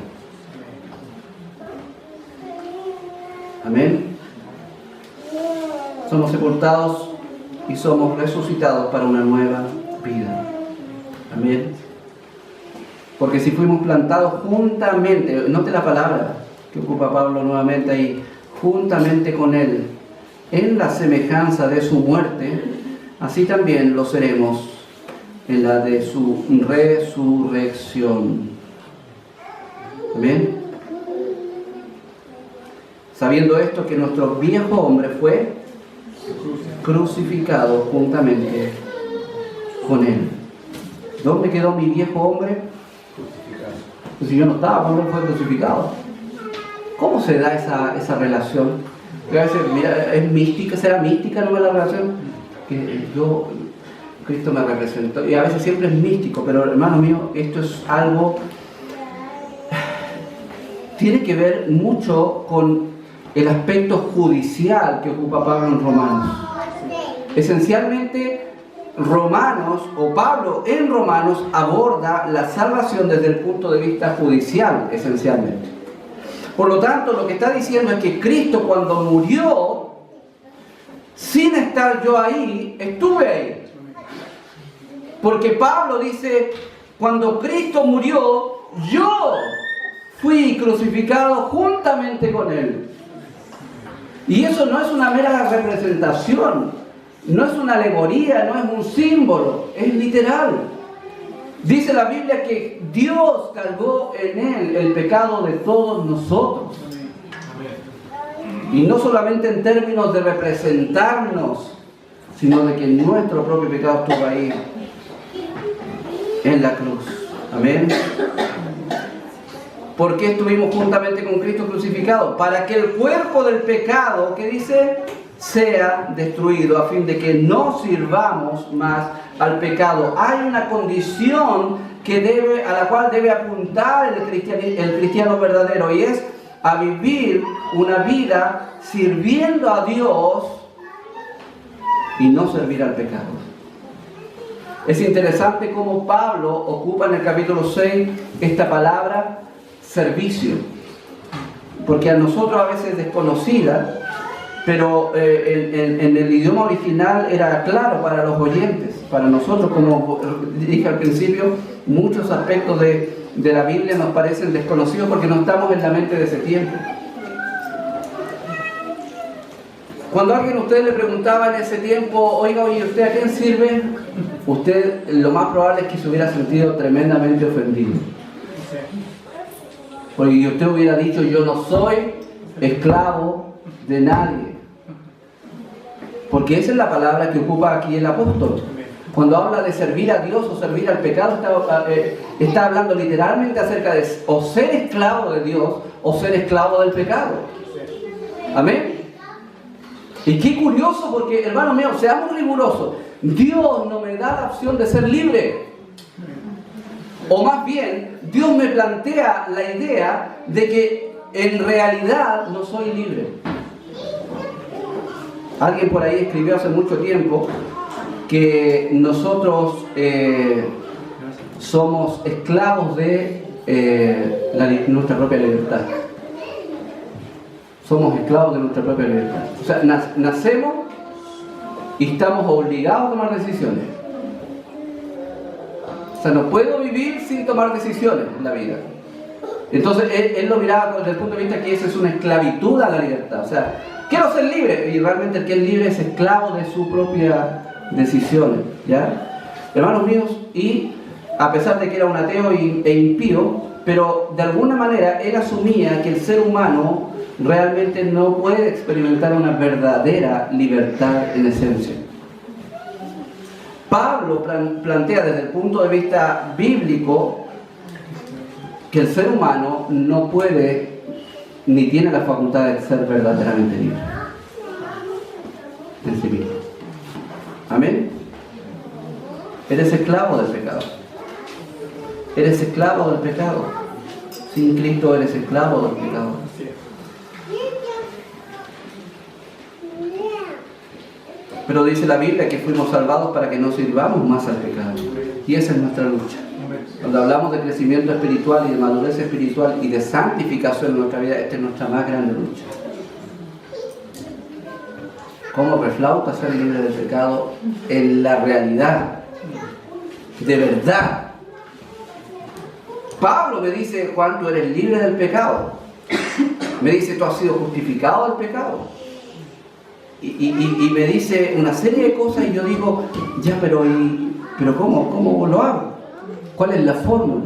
[SPEAKER 1] Amén. Somos sepultados y somos resucitados para una nueva vida. Amén. Porque si fuimos plantados juntamente, note la palabra que ocupa Pablo nuevamente ahí, juntamente con Él, en la semejanza de su muerte, así también lo seremos en la de su resurrección. Amén. Sabiendo esto, que nuestro viejo hombre fue crucificado juntamente con Él. ¿Dónde quedó mi viejo hombre? Pues si yo no estaba, Pablo fue crucificado. ¿Cómo se da esa relación? A veces, mira, es mística, será mística no la relación. Cristo me representó. Y a veces siempre es místico, pero hermano mío, esto es algo. Tiene que ver mucho con el aspecto judicial que ocupa Pablo en Romanos. Esencialmente, Pablo en Romanos aborda la salvación desde el punto de vista judicial, esencialmente. Por lo tanto, lo que está diciendo es que Cristo, cuando murió, sin estar yo ahí, estuve ahí. Porque Pablo dice, cuando Cristo murió, yo fui crucificado juntamente con Él. Y eso no es una mera representación, no es una alegoría, no es un símbolo, es literal. Dice la Biblia que Dios cargó en Él el pecado de todos nosotros. Y no solamente en términos de representarnos, sino de que nuestro propio pecado estuvo ahí en la cruz. Amén. ¿Por qué estuvimos juntamente con Cristo crucificado? Para que el cuerpo del pecado, ¿qué dice? Sea destruido, a fin de que no sirvamos más al pecado. Hay una condición a la cual debe apuntar el cristiano verdadero, y es a vivir una vida sirviendo a Dios y no servir al pecado. Es interesante cómo Pablo ocupa en el capítulo 6 esta palabra servicio, porque a nosotros a veces desconocida, pero en el idioma original era claro para los oyentes. Para nosotros, como dije al principio, muchos aspectos de la Biblia nos parecen desconocidos porque no estamos en la mente de ese tiempo. Cuando alguien a usted le preguntaba en ese tiempo, oiga, oye, ¿usted a quién sirve? Usted lo más probable es que se hubiera sentido tremendamente ofendido. Porque usted hubiera dicho, yo no soy esclavo de nadie. Porque esa es la palabra que ocupa aquí el apóstol. Cuando habla de servir a Dios o servir al pecado, está hablando literalmente acerca de o ser esclavo de Dios o ser esclavo del pecado. Amén. Y qué curioso, porque hermano mío, seamos rigurosos. Dios no me da la opción de ser libre. O más bien, Dios me plantea la idea de que en realidad no soy libre. Alguien por ahí escribió hace mucho tiempo que nosotros somos esclavos de nuestra propia libertad. Somos esclavos de nuestra propia libertad. O sea, nacemos y estamos obligados a tomar decisiones. O sea, no puedo vivir sin tomar decisiones en la vida. Entonces, él lo miraba desde el punto de vista que esa es una esclavitud a la libertad. O sea, quiero ser libre. Y realmente el que es libre es esclavo de sus propias decisiones. ¿Ya? Hermanos míos, y a pesar de que era un ateo e impío, pero de alguna manera él asumía que el ser humano realmente no puede experimentar una verdadera libertad en esencia. Pablo plantea desde el punto de vista bíblico que el ser humano no puede ni tiene la facultad de ser verdaderamente libre en sí mismo. Amén. Eres esclavo del pecado. Eres esclavo del pecado. Sin Cristo eres esclavo del pecado. Pero dice la Biblia que fuimos salvados para que no sirvamos más al pecado. Y esa es nuestra lucha. Cuando hablamos de crecimiento espiritual y de madurez espiritual y de santificación en nuestra vida, esta es nuestra más grande lucha. ¿Cómo reflauta ser libre del pecado en la realidad? De verdad. Pablo me dice, Juan, tú eres libre del pecado. Me dice, tú has sido justificado del pecado. Y me dice una serie de cosas y yo digo, ya, pero ¿cómo lo hago? ¿Cuál es la fórmula?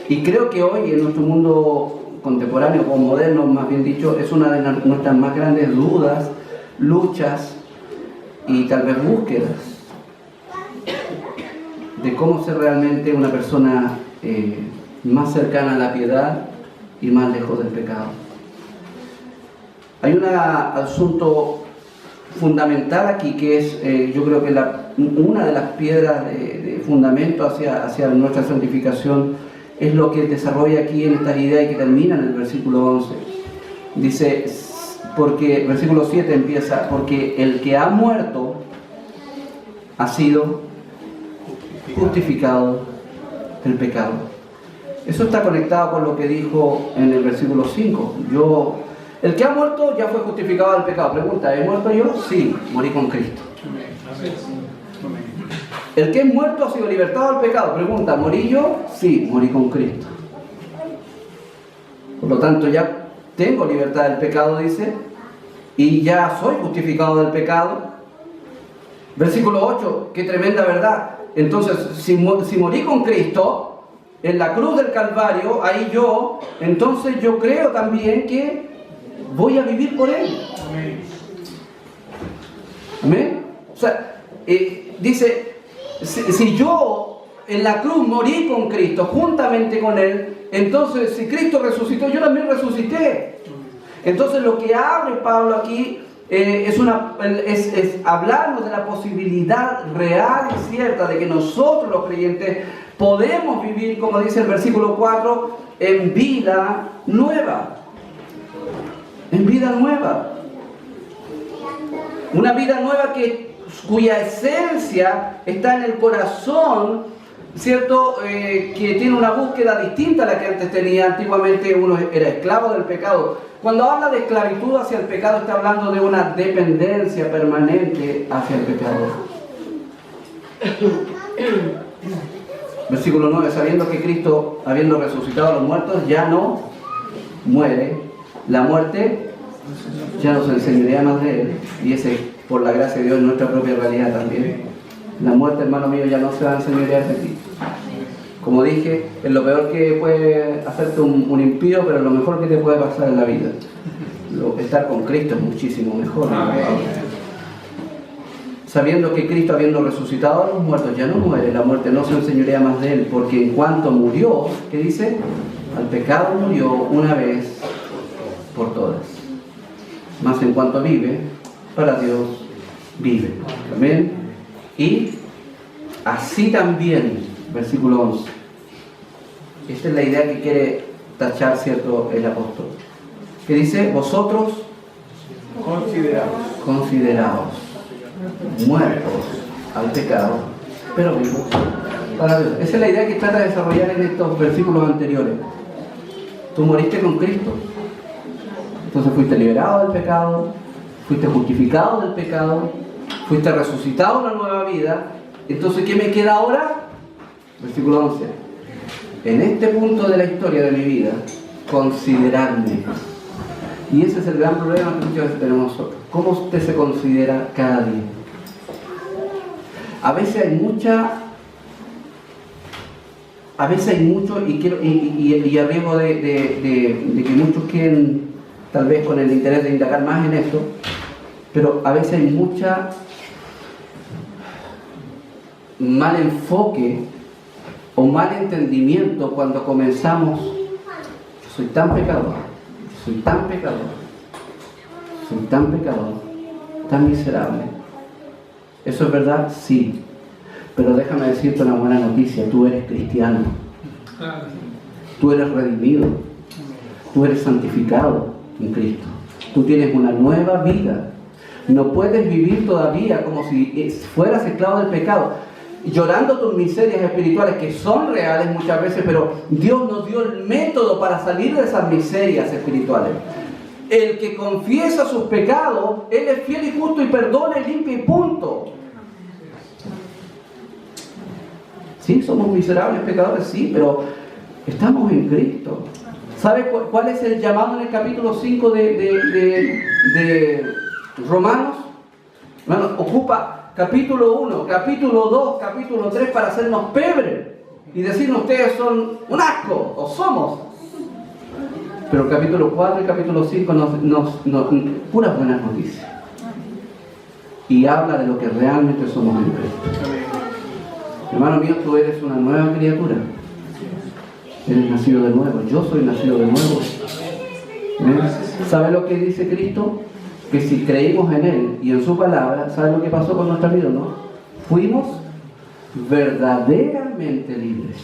[SPEAKER 1] Y creo que hoy en nuestro mundo contemporáneo o moderno, más bien dicho, es una de nuestras más grandes dudas, luchas y tal vez búsquedas de cómo ser realmente una persona más cercana a la piedad y más lejos del pecado. Hay un asunto fundamental aquí que es, yo creo que una de las piedras de fundamento hacia nuestra santificación es lo que desarrolla aquí en estas ideas y que termina en el versículo 11. Dice, porque, versículo 7 empieza, porque el que ha muerto ha sido justificado del pecado. Eso está conectado con lo que dijo en el versículo 5. El que ha muerto ya fue justificado del pecado. Pregunta, ¿he muerto yo? Sí, morí con Cristo. El que es muerto ha sido libertado del pecado. Pregunta, ¿morí yo? Sí, morí con Cristo. Por lo tanto, ya tengo libertad del pecado, dice, y ya soy justificado del pecado. Versículo 8, qué tremenda verdad. Entonces, si morí con Cristo en la cruz del Calvario, entonces yo creo también que voy a vivir por Él. Amén. O sea, dice, si yo en la cruz morí con Cristo, juntamente con Él, entonces si Cristo resucitó, yo también resucité. Entonces lo que abre Pablo aquí es hablarnos de la posibilidad real y cierta de que nosotros los creyentes podemos vivir, como dice el versículo 4, en vida nueva. En vida nueva. Una vida nueva cuya esencia está en el corazón, ¿cierto? Que tiene una búsqueda distinta a la que antes tenía. Antiguamente uno era esclavo del pecado. Cuando habla de esclavitud hacia el pecado, está hablando de una dependencia permanente hacia el pecado. Versículo 9, sabiendo que Cristo, habiendo resucitado a los muertos, ya no muere. La muerte ya no se enseñorea más de Él. Y ese, por la gracia de Dios, es nuestra propia realidad también. La muerte, hermano mío, ya no se va a enseñorear de ti. Como dije, es lo peor que puede hacerte un impío, pero lo mejor que te puede pasar en la vida. Estar con Cristo es muchísimo mejor. Sabiendo que Cristo, habiendo resucitado a los muertos, ya no muere, la muerte no se enseñorea más de Él, porque en cuanto murió, ¿qué dice? Al pecado murió una vez por todas. Más en cuanto vive, para Dios vive. Amén. Y así también, versículo 11. Esta es la idea que quiere tachar, ¿cierto?, el apóstol. Que dice, vosotros consideraos muertos al pecado, pero vivos para Dios. Esa es la idea que trata de desarrollar en estos versículos anteriores. Tú moriste con Cristo. Entonces fuiste liberado del pecado, fuiste justificado del pecado, fuiste resucitado a una nueva vida. Entonces, ¿qué me queda ahora? Versículo 11. En este punto de la historia de mi vida, considerarme. Y ese es el gran problema que muchas veces tenemos nosotros. ¿Cómo usted se considera cada día? A veces hay mucho, y a riesgo de que muchos quieren, tal vez con el interés de indagar más en esto, pero a veces hay mucha mal enfoque o mal entendimiento cuando comenzamos. Yo soy tan pecador, tan miserable. ¿Eso es verdad? Sí. Pero déjame decirte una buena noticia: tú eres cristiano, tú eres redimido, tú eres santificado en Cristo, tú tienes una nueva vida. No puedes vivir todavía como si fueras esclavo del pecado, llorando tus miserias espirituales, que son reales muchas veces, pero Dios nos dio el método para salir de esas miserias espirituales. El que confiesa sus pecados, Él es fiel y justo y perdona y limpia y punto. Sí, somos miserables pecadores, sí, pero estamos en Cristo. ¿Sabe cuál es el llamado en el capítulo 5 de Romanos? Bueno, ocupa capítulo 1, capítulo 2, capítulo 3 para hacernos pebre y decirnos ustedes son un asco, o somos. Pero el capítulo 4 y capítulo 5 nos puras buenas noticias. Y habla de lo que realmente somos en Cristo. Hermano mío, tú eres una nueva criatura. Eres nacido de nuevo. Yo soy nacido de nuevo. ¿Sabe lo que dice Cristo? Que si creímos en Él y en su palabra, ¿sabe lo que pasó con nuestra vida, no? Fuimos verdaderamente libres.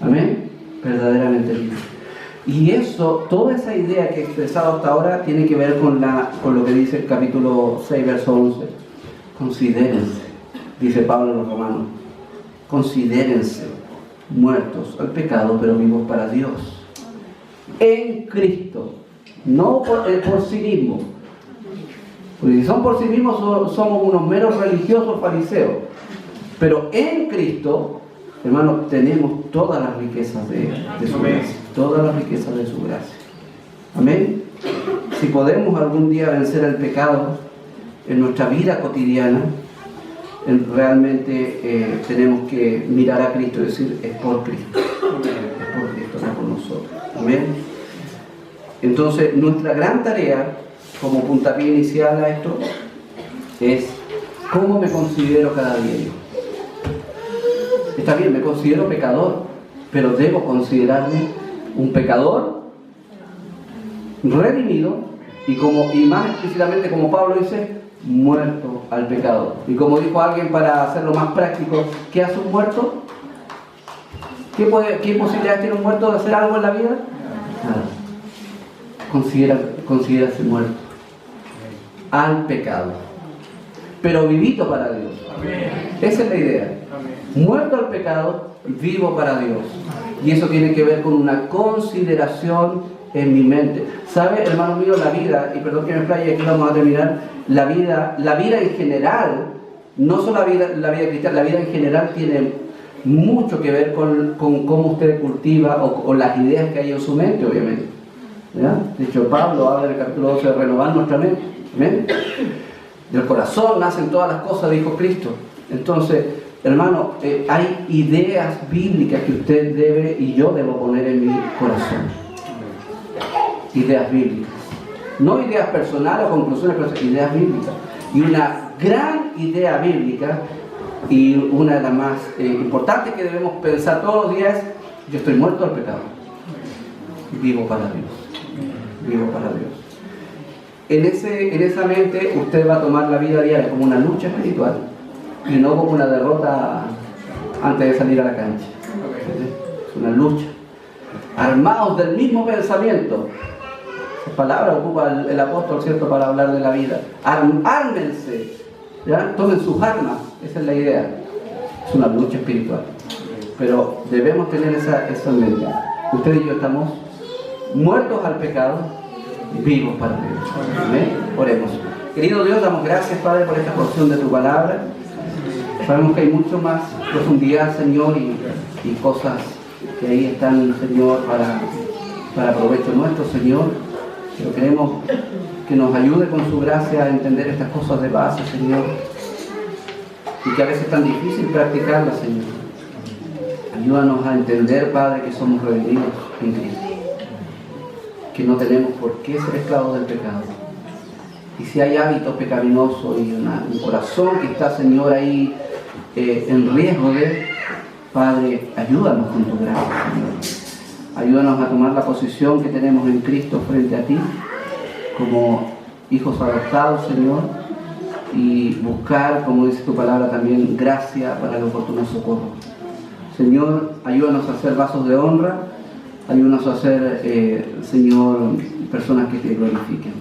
[SPEAKER 1] Amén. Verdaderamente libres. Y eso, toda esa idea que he expresado hasta ahora tiene que ver con lo que dice el capítulo 6, verso 11. Considérense, dice Pablo en los Romanos, considérense muertos al pecado, pero vivos para Dios. En Cristo, no por sí mismos. Porque si son por sí mismos, somos unos meros religiosos fariseos. Pero en Cristo, hermanos, tenemos todas las riquezas de su gracia. Todas las riquezas de su gracia. Amén. Si podemos algún día vencer el pecado en nuestra vida cotidiana, realmente tenemos que mirar a Cristo y decir, es por Cristo. Es por Cristo, no por nosotros. Amén. Entonces, nuestra gran tarea, como puntapié inicial a esto, es cómo me considero cada día yo. Está bien, me considero pecador, pero debo considerarme un pecador redimido y más explícitamente, como Pablo dice, muerto al pecado. Y como dijo alguien, para hacerlo más práctico, ¿qué hace un muerto? ¿Qué posibilidades tiene un muerto de hacer algo en la vida? Nada. Considérase muerto al pecado, pero vivito para Dios. Esa es la idea. Muerto al pecado, vivo para Dios. Y eso tiene que ver con una consideración en mi mente. ¿Sabe, hermano mío, la vida, y perdón que me explaye, aquí vamos a terminar, la vida en general, no solo la vida cristiana, la vida en general tiene mucho que ver con cómo usted cultiva o las ideas que hay en su mente, obviamente. ¿Ya? De hecho, Pablo habla en el capítulo 12 de renovar nuestra mente. ¿Ven? Del corazón nacen todas las cosas, dijo Cristo. Entonces, hermano, hay ideas bíblicas que usted debe y yo debo poner en mi corazón. Ideas bíblicas. No ideas personales o conclusiones personales, ideas bíblicas. Y una gran idea bíblica, y una de las más importantes que debemos pensar todos los días, yo estoy muerto al pecado. Vivo para Dios. Vivo para Dios. En esa mente usted va a tomar la vida diaria como una lucha espiritual y no como una derrota antes de salir a la cancha. Es una lucha. Armados del mismo pensamiento. Esa palabra ocupa el apóstol, ¿cierto?, para hablar de la vida. Ármense, ¿ya? Tomen sus armas. Esa es la idea. Es una lucha espiritual. Pero debemos tener esa en mente. Usted y yo estamos muertos al pecado, vivos para Dios. Amén. Oremos. Querido Dios, damos gracias, Padre, por esta porción de tu palabra. Sabemos que hay mucho más profundidad, Señor, y cosas que ahí están, Señor, para provecho nuestro, Señor. Pero queremos que nos ayude con su gracia a entender estas cosas de base, Señor, y que a veces es tan difícil practicarlas, Señor. Ayúdanos a entender, Padre, que somos redimidos en Cristo, que no tenemos por qué ser esclavos del pecado. Y si hay hábitos pecaminosos y un corazón que está, Señor, ahí en riesgo de, Padre, ayúdanos con tu gracia, Señor. Ayúdanos a tomar la posición que tenemos en Cristo frente a ti, como hijos adoptados, Señor, y buscar, como dice tu palabra también, gracia para el oportuno socorro. Señor, ayúdanos a ser vasos de honra, ayúdanos a ser, Señor, personas que te glorifiquen.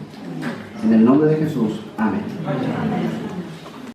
[SPEAKER 1] En el nombre de Jesús. Amén.